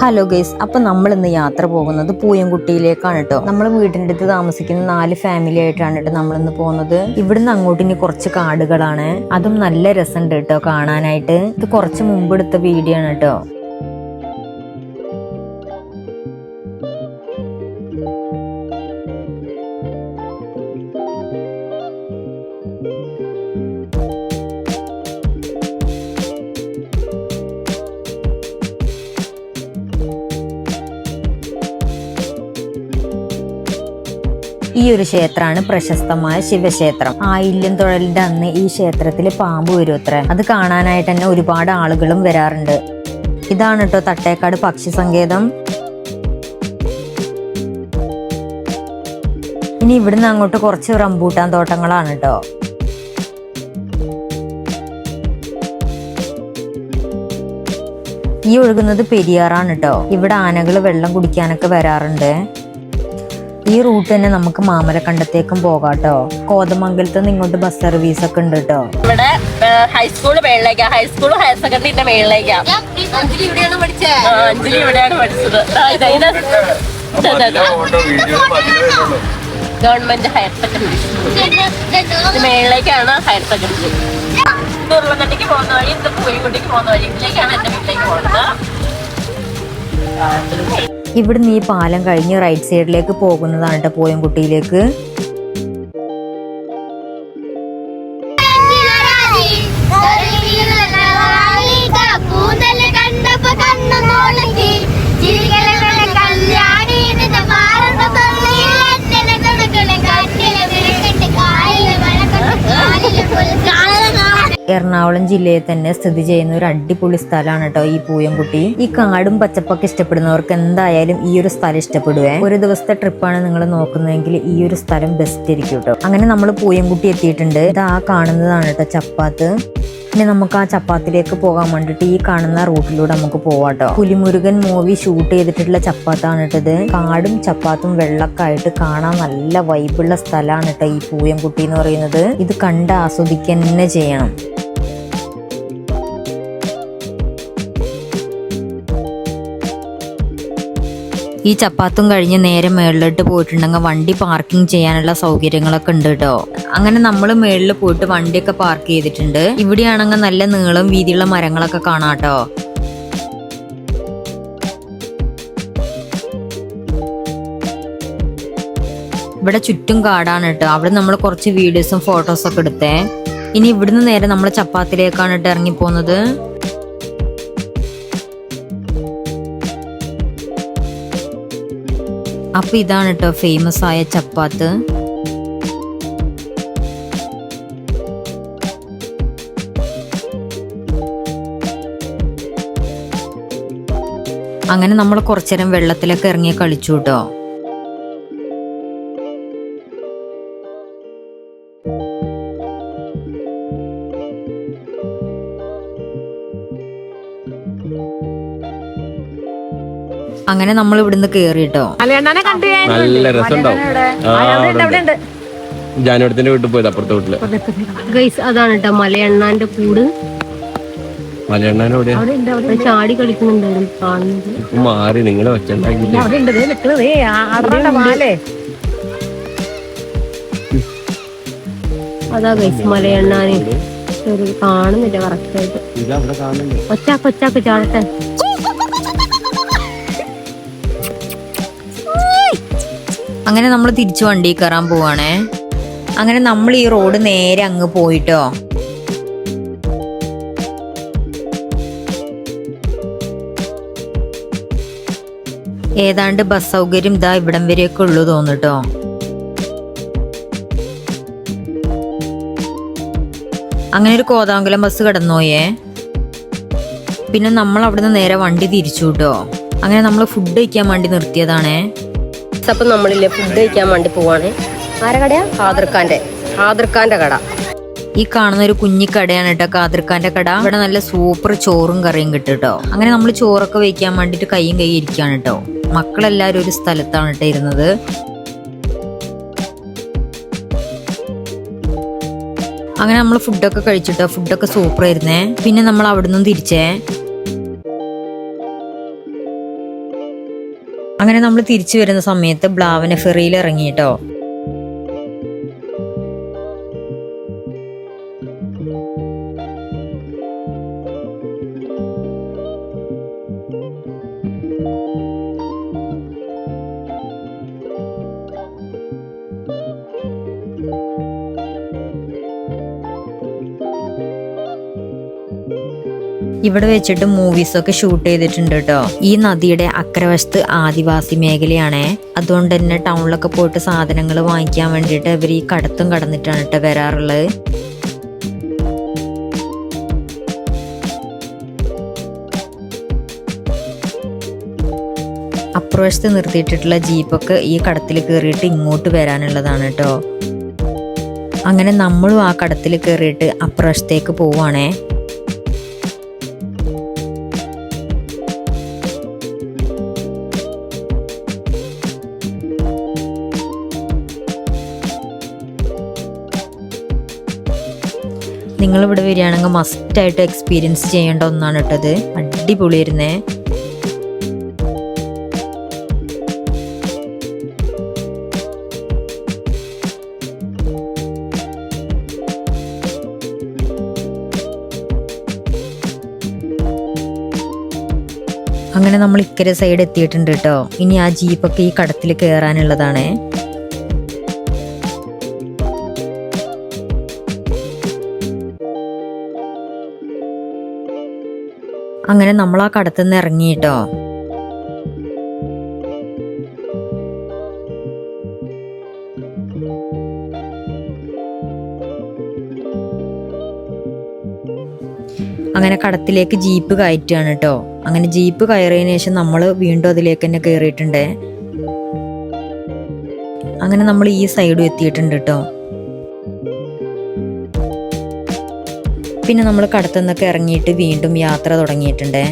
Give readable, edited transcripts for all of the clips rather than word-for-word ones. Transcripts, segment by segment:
Hello guys, അപ്പൊ നമ്മൾ ഇന്ന് യാത്ര പോകുന്നത് പൂയംകുട്ടിയിലേക്കാണ് കേട്ടോ. നമ്മൾ വീടിന്റെ അടുത്ത് താമസിക്കുന്ന 4 ഫാമിലി ആയിട്ടാണ് കേട്ടോ നമ്മളിന്ന് പോകുന്നത്. ഇവിടുന്ന് അങ്ങോട്ട് ഇനി കുറച്ച് കാടുകളാണ്, അതും നല്ല രസമുണ്ട് കേട്ടോ കാണാനായിട്ട്. ഇത് കുറച്ച് മുമ്പ് എടുത്ത വീഡിയോ ആണ് കേട്ടോ. ഈ ഒരു ക്ഷേത്രമാണ് പ്രശസ്തമായ ശിവക്ഷേത്രം. ആയില്യം തൊഴലിന്റെ അന്ന് ഈ ക്ഷേത്രത്തിൽ പാമ്പ് വരും അത്ര. അത് കാണാനായിട്ട് തന്നെ ഒരുപാട് ആളുകളും വരാറുണ്ട്. ഇതാണ് കേട്ടോ തട്ടേക്കാട് പക്ഷി സങ്കേതം. ഇനി ഇവിടുന്ന് അങ്ങോട്ട് കുറച്ച് റംബൂട്ടാൻ തോട്ടങ്ങളാണ് കേട്ടോ. ഈ ഒഴുകുന്നത് പെരിയാറാണ് കേട്ടോ. ഇവിടെ ആനകൾ വെള്ളം കുടിക്കാനൊക്കെ വരാറുണ്ട്. ഈ റൂട്ട് തന്നെ നമുക്ക് മാമലക്കണ്ടത്തേക്കും പോകാട്ടോ. കോതമംഗലത്ത് നിന്ന് ഇങ്ങോട്ട് ബസ് സർവീസ് ഒക്കെ ഉണ്ട് കേട്ടോ. ഇവിടെ ഹൈസ്കൂൾ മേളിലേക്കാ, ഹൈസ്കൂൾ ഹയർ സെക്കൻഡറിന്റെ മേളിലേക്കാ. അഞ്ജലി ഇവിടെയാണ് പഠിച്ചത്. ഗവൺമെന്റ് ഹയർ സെക്കൻഡറി മേളിലേക്കാണ് ഹയർ സെക്കൻഡറി. ഉരുളനടിക്ക് പോകുന്ന വഴി, ഇത് പൂയംകുട്ടിക്ക് പോകുന്ന വഴി, ഇതിലേക്കാണ് എന്റെ വീട്ടിലേക്ക് പോകുന്നത്. ഇവിടുന്ന് ഈ പാലം കഴിഞ്ഞ് റൈറ്റ് സൈഡിലേക്ക് പോകുന്നതാണ് കേട്ടോ പൂയംകുട്ടിയിലേക്ക്. എറണാകുളം ജില്ലയിൽ തന്നെ സ്ഥിതി ചെയ്യുന്ന ഒരു അടിപൊളി സ്ഥലമാണ് കേട്ടോ ഈ പൂയംകുട്ടി. ഈ കാടും പച്ചപ്പൊക്കെ ഇഷ്ടപ്പെടുന്നവർക്ക് എന്തായാലും ഈ ഒരു സ്ഥലം ഇഷ്ടപ്പെടുവേ. ഒരു ദിവസത്തെ ട്രിപ്പാണ് നിങ്ങൾ നോക്കുന്നതെങ്കിൽ ഈ ഒരു സ്ഥലം ബെസ്റ്റ് ആയിരിക്കും കേട്ടോ. അങ്ങനെ നമ്മൾ പൂയംകുട്ടി എത്തിയിട്ടുണ്ട്. ഇത് ആ കാണുന്നതാണ് കേട്ടോ ചപ്പാത്ത്. ഇനി നമുക്ക് ആ ചപ്പാത്തിലേക്ക് പോകാൻ വേണ്ടിട്ട് ഈ കാണുന്ന റൂട്ടിലൂടെ നമുക്ക് പോവാട്ടോ. പുലിമുരുകൻ മൂവി ഷൂട്ട് ചെയ്തിട്ടുള്ള ചപ്പാത്താണ് കേട്ടത്. കാടും ചപ്പാത്തും വെള്ളമൊക്കെ ആയിട്ട് കാണാൻ നല്ല വൈബുള്ള സ്ഥലമാണ് കേട്ടോ ഈ പൂയംകുട്ടി എന്ന് പറയുന്നത്. ഇത് കണ്ട് ആസ്വദിക്കുക തന്നെ ചെയ്യണം. ഈ ചപ്പാത്തും കഴിഞ്ഞ് നേരെ മേളിലോട്ട് പോയിട്ടുണ്ടെങ്കിൽ വണ്ടി പാർക്കിംഗ് ചെയ്യാനുള്ള സൗകര്യങ്ങളൊക്കെ ഉണ്ട് കേട്ടോ. അങ്ങനെ നമ്മൾ മേളിൽ പോയിട്ട് വണ്ടിയൊക്കെ പാർക്ക് ചെയ്തിട്ടുണ്ട്. ഇവിടെയാണെങ്കിൽ നല്ല നീളം വീതിയുള്ള മരങ്ങളൊക്കെ കാണാട്ടോ. ഇവിടെ ചുറ്റും കാടാണ് കേട്ടോ. അവിടെ നമ്മൾ കുറച്ച് വീഡിയോസും ഫോട്ടോസും ഒക്കെ എടുത്തേ. ഇനി ഇവിടുന്ന് നേരെ നമ്മൾ ചപ്പാത്തിലേക്കാണ് കേട്ടോ ഇറങ്ങിപ്പോകുന്നത്. അപ്പൊ ഇതാണ് കേട്ടോ ഫേമസ് ആയ ചപ്പാത്ത്. അങ്ങനെ നമ്മൾ കുറച്ചേരം വെള്ളത്തിലൊക്കെ ഇറങ്ങി കളിച്ചു കേട്ടോ. അങ്ങനെ നമ്മൾ ഇവിടുന്ന് കേറിട്ടോ. നല്ല രസമുണ്ടാവും. ജാനുവരത്തിന്റെ വീട്ടിൽ പോയത് അപ്പുറത്തെ വീട്ടില്. അതാണ് കേട്ടോ മലയണ്ണാന്റെ കൂട്. മലയണ്ണാനോടെ ചാടി കളിക്കുന്നുണ്ടായിരുന്നു. മാറി നിങ്ങളെ വെച്ചുണ്ടാക്കിട്ട് അതാ ഗൈസ് മലയണ്ണാന് കാണുന്നില്ല കറക്റ്റായിട്ട്. ഒച്ചാക്ക് ചാടട്ടെ. അങ്ങനെ നമ്മൾ തിരിച്ചു വണ്ടി കയറാൻ പോവാണേ. അങ്ങനെ നമ്മൾ ഈ റോഡ് നേരെ അങ്ങ് പോയിട്ടോ. ഏതാണ്ട് ബസ് സൗകര്യം ഇതാ ഇവിടം വരെയൊക്കെ ഉള്ളു തോന്നിട്ടോ. അങ്ങനെ ഒരു കോതാങ്കുലം ബസ് കിടന്നോയേ. പിന്നെ നമ്മൾ അവിടുന്ന് നേരെ വണ്ടി തിരിച്ചു കേട്ടോ. അങ്ങനെ നമ്മൾ ഫുഡ് കഴിക്കാൻ വേണ്ടി നിർത്തിയതാണേ. അപ്പൊ നമ്മളില്ലേ ഫുഡ് കഴിക്കാൻ വേണ്ടി പോവാണ്. ആരെ കടയാ? ഖാദർഖാന്റെ കട. ഈ കാണുന്ന ഒരു കുഞ്ഞി കടയാണ് കേട്ടോ ഖാദർഖാന്റെ കട. ഇവിടെ നല്ല സൂപ്പർ ചോറും കറിയും കിട്ടും കേട്ടോ. അങ്ങനെ നമ്മൾ ചോറൊക്കെ വെക്കാൻ വേണ്ടിട്ട് കൈയും കൈ ഇരിക്കാണ് കേട്ടോ. മക്കളെല്ലാരും ഒരു സ്ഥലത്താണ് കേട്ടോ ഇരുന്നത്. അങ്ങനെ നമ്മൾ ഫുഡൊക്കെ കഴിച്ചിട്ടോ. ഫുഡൊക്കെ സൂപ്പർ ആയിരുന്നേ. പിന്നെ നമ്മൾ അവിടെ നിന്നും തിരിച്ചേ അങ്ങനെ നമ്മൾ തിരിച്ചു വരുന്ന സമയത്ത് ബ്ലാവന ഫെറിയിൽ ഇറങ്ങിട്ടോ. ഇവിടെ വെച്ചിട്ട് മൂവീസൊക്കെ ഷൂട്ട് ചെയ്തിട്ടുണ്ട് കേട്ടോ. ഈ നദിയുടെ അക്കരവശത്ത് ആദിവാസി മേഖലയാണേ. അതുകൊണ്ട് തന്നെ ടൗണിലൊക്കെ പോയിട്ട് സാധനങ്ങൾ വാങ്ങിക്കാൻ വേണ്ടിയിട്ട് ഇവർ ഈ കടത്തും കടന്നിട്ടാണ് കേട്ടോ വരാറുള്ളത്. അപ്പുറവശത്ത് നിർത്തിയിട്ടിട്ടുള്ള ജീപ്പൊക്കെ ഈ കടത്തിൽ കയറിയിട്ട് ഇങ്ങോട്ട് വരാനുള്ളതാണ് കേട്ടോ. അങ്ങനെ നമ്മളും ആ കടത്തിൽ കയറിയിട്ട് അപ്പുറവശത്തേക്ക് പോവാണേ. നിങ്ങളിവിടെ വരികയാണെങ്കിൽ മസ്റ്റായിട്ട് എക്സ്പീരിയൻസ് ചെയ്യേണ്ട ഒന്നാണ് കേട്ടത്. അടിപൊളിയായിരുന്നേ. അങ്ങനെ നമ്മൾ ഇക്കരെ സൈഡ് എത്തിയിട്ടുണ്ട് കേട്ടോ. ഇനി ആ ജീപ്പൊക്കെ ഈ കടത്തിൽ കയറാനുള്ളതാണ്. അങ്ങനെ നമ്മൾ ആ കടത്തുനിന്ന് ഇറങ്ങിട്ടോ. അങ്ങനെ കടത്തിലേക്ക് ജീപ്പ് കയറ്റുകയാണ് കേട്ടോ. അങ്ങനെ ജീപ്പ് കയറിയതിനു ശേഷം നമ്മൾ വീണ്ടും അതിലേക്ക് തന്നെ കയറിയിട്ടുണ്ട്. അങ്ങനെ നമ്മൾ ഈ സൈഡും എത്തിയിട്ടുണ്ട് കേട്ടോ. പിന്നെ നമ്മൾ കടത്തുനിന്നൊക്കെ ഇറങ്ങിയിട്ട് വീണ്ടും യാത്ര തുടങ്ങിയിട്ടുണ്ട്.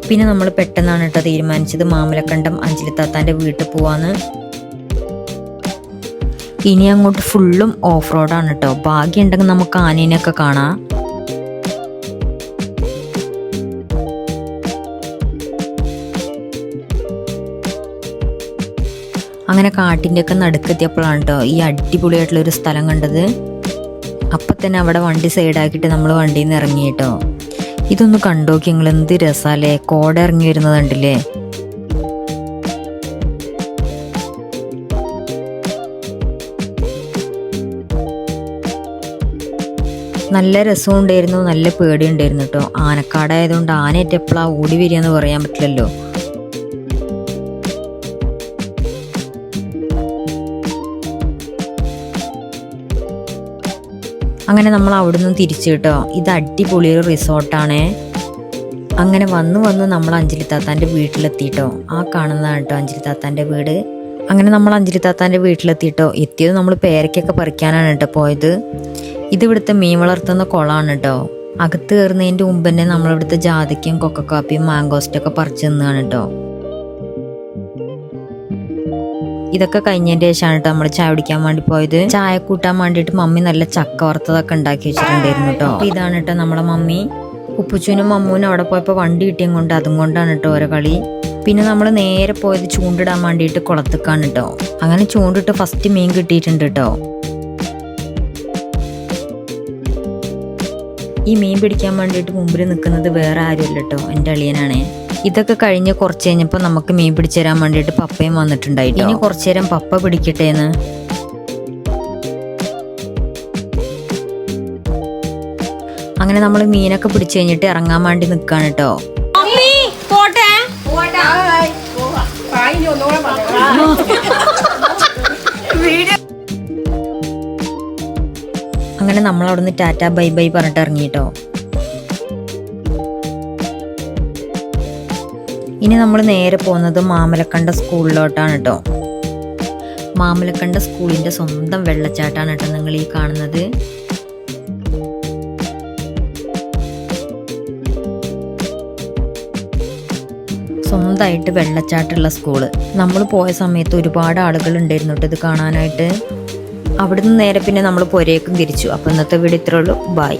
പിന്നെ നമ്മൾ പെട്ടെന്നാണ് കേട്ടോ തീരുമാനിച്ചത് മാമലക്കണ്ടം അഞ്ജലിത്താത്താൻ്റെ വീട്ടിൽ പോവാന്ന്. ഇനി അങ്ങോട്ട് ഫുള്ളും ഓഫ് റോഡാണ് കേട്ടോ. ഭാഗ്യം ഉണ്ടെങ്കിൽ നമുക്ക് ആനേനെയൊക്കെ കാണാം. അങ്ങനെ കാട്ടിൻ്റെ ഒക്കെ നടുക്കെത്തിയപ്പോഴാണ് കേട്ടോ ഈ അടിപൊളിയായിട്ടുള്ളൊരു സ്ഥലം കണ്ടത്. അപ്പം തന്നെ അവിടെ വണ്ടി സൈഡാക്കിയിട്ട് നമ്മൾ വണ്ടിയിൽ നിന്ന് ഇറങ്ങി കേട്ടോ. ഇതൊന്ന് കണ്ടോക്കി നിങ്ങൾ, എന്ത് രസാലേ, കോട ഇറങ്ങി വരുന്നത് കണ്ടില്ലേ. നല്ല രസം ഉണ്ടായിരുന്നു, നല്ല പേടി ഉണ്ടായിരുന്നു കേട്ടോ. ആനക്കാടായതുകൊണ്ട് ആനയേറ്റ് എപ്പോഴാ ഓടി വരികയെന്ന് പറയാൻ പറ്റില്ലല്ലോ. അങ്ങനെ നമ്മൾ അവിടുന്ന് തിരിച്ചു കേട്ടോ. ഇത് അടിപൊളിയൊരു റിസോർട്ടാണേ. അങ്ങനെ വന്ന് നമ്മൾ അഞ്ജലിത്താത്താൻ്റെ വീട്ടിലെത്തിയിട്ടോ. ആ കാണുന്നതാണ് കേട്ടോ അഞ്ജലിത്താത്താൻ്റെ വീട്. അങ്ങനെ നമ്മൾ അഞ്ജലിത്താത്താൻ്റെ വീട്ടിലെത്തിയിട്ടോ. എത്തിയത് നമ്മൾ പേരയ്ക്കൊക്കെ പറിക്കാനാണ് കേട്ടോ പോയത്. ഇതിവിടുത്തെ മീൻ വളർത്തുന്ന കുളമാണ് കേട്ടോ. അകത്ത് കയറുന്നതിൻ്റെ മുമ്പ് തന്നെ നമ്മളിവിടുത്തെ ജാതിക്കയും കൊക്കക്കാപ്പിയും മാങ്കോസ്റ്റൊക്കെ പറിച്ചു നിന്നാണ് കേട്ടോ. ഇതൊക്കെ കഴിഞ്ഞതിൻ്റെ ശേഷമാണ് കേട്ടോ നമ്മൾ ചായ കുടിക്കാൻ വേണ്ടി പോയത്. ചായ കൂട്ടാൻ വേണ്ടിയിട്ട് മമ്മി നല്ല ചക്ക വറുത്തതൊക്കെ ഉണ്ടാക്കി വെച്ചിട്ടുണ്ടായിരുന്നു കേട്ടോ. അപ്പോൾ ഇതാണ് കേട്ടോ നമ്മളെ മമ്മി. ഉപ്പുച്ചൂനും മമ്മൂനും അവിടെ പോയപ്പോൾ വണ്ടി കിട്ടിയും കൊണ്ട് അതും കൊണ്ടാണ് കേട്ടോ ഓരോ കളി. പിന്നെ നമ്മൾ നേരെ പോയത് ചൂണ്ടിടാൻ വേണ്ടിയിട്ട് കുളത്തേക്കാണ് കേട്ടോ. അങ്ങനെ ചൂണ്ടിട്ട് ഫസ്റ്റ് മീൻ കിട്ടിയിട്ടുണ്ട് കേട്ടോ. ഈ മീൻ പിടിക്കാൻ വേണ്ടിയിട്ട് മുമ്പിൽ നിൽക്കുന്നത് വേറെ ആരുമല്ല കേട്ടോ, എൻ്റെ അളിയനാണ്. ഇതൊക്കെ കഴിഞ്ഞ് കുറച്ച് കഴിഞ്ഞപ്പോൾ നമുക്ക് മീൻ പിടിച്ചു തരാൻ വേണ്ടിയിട്ട് പപ്പയും വന്നിട്ടുണ്ടായിട്ട്. ഇനി കുറച്ചു നേരം പപ്പ പിടിക്കട്ടെ എന്ന്. അങ്ങനെ നമ്മൾ മീനൊക്കെ പിടിച്ചു കഴിഞ്ഞിട്ട് ഇറങ്ങാൻ വേണ്ടി നിൽക്കാണ് കേട്ടോ. അങ്ങനെ നമ്മൾ അവിടുന്ന് ടാറ്റ ബൈ ബൈ പറഞ്ഞിട്ട് ഇറങ്ങിട്ടോ. ഇനി നമ്മൾ നേരെ പോകുന്നത് മാമലക്കണ്ട സ്കൂളിലോട്ടാണ് കേട്ടോ. മാമലക്കണ്ട സ്കൂളിൻ്റെ സ്വന്തം വെള്ളച്ചാട്ടാണ് കേട്ടോ നിങ്ങൾ ഈ കാണുന്നത്. സ്വന്തമായിട്ട് വെള്ളച്ചാട്ടമുള്ള സ്കൂള്. നമ്മൾ പോയ സമയത്ത് ഒരുപാട് ആളുകൾ ഉണ്ടായിരുന്നു കേട്ടോ ഇത് കാണാനായിട്ട്. അവിടുന്ന് നേരെ പിന്നെ നമ്മൾ പുരയേക്കും തിരിച്ചു. അപ്പോൾ ഇന്നത്തെ വീഡിയോ ഇത്രേ ഉള്ളൂ. ബൈ.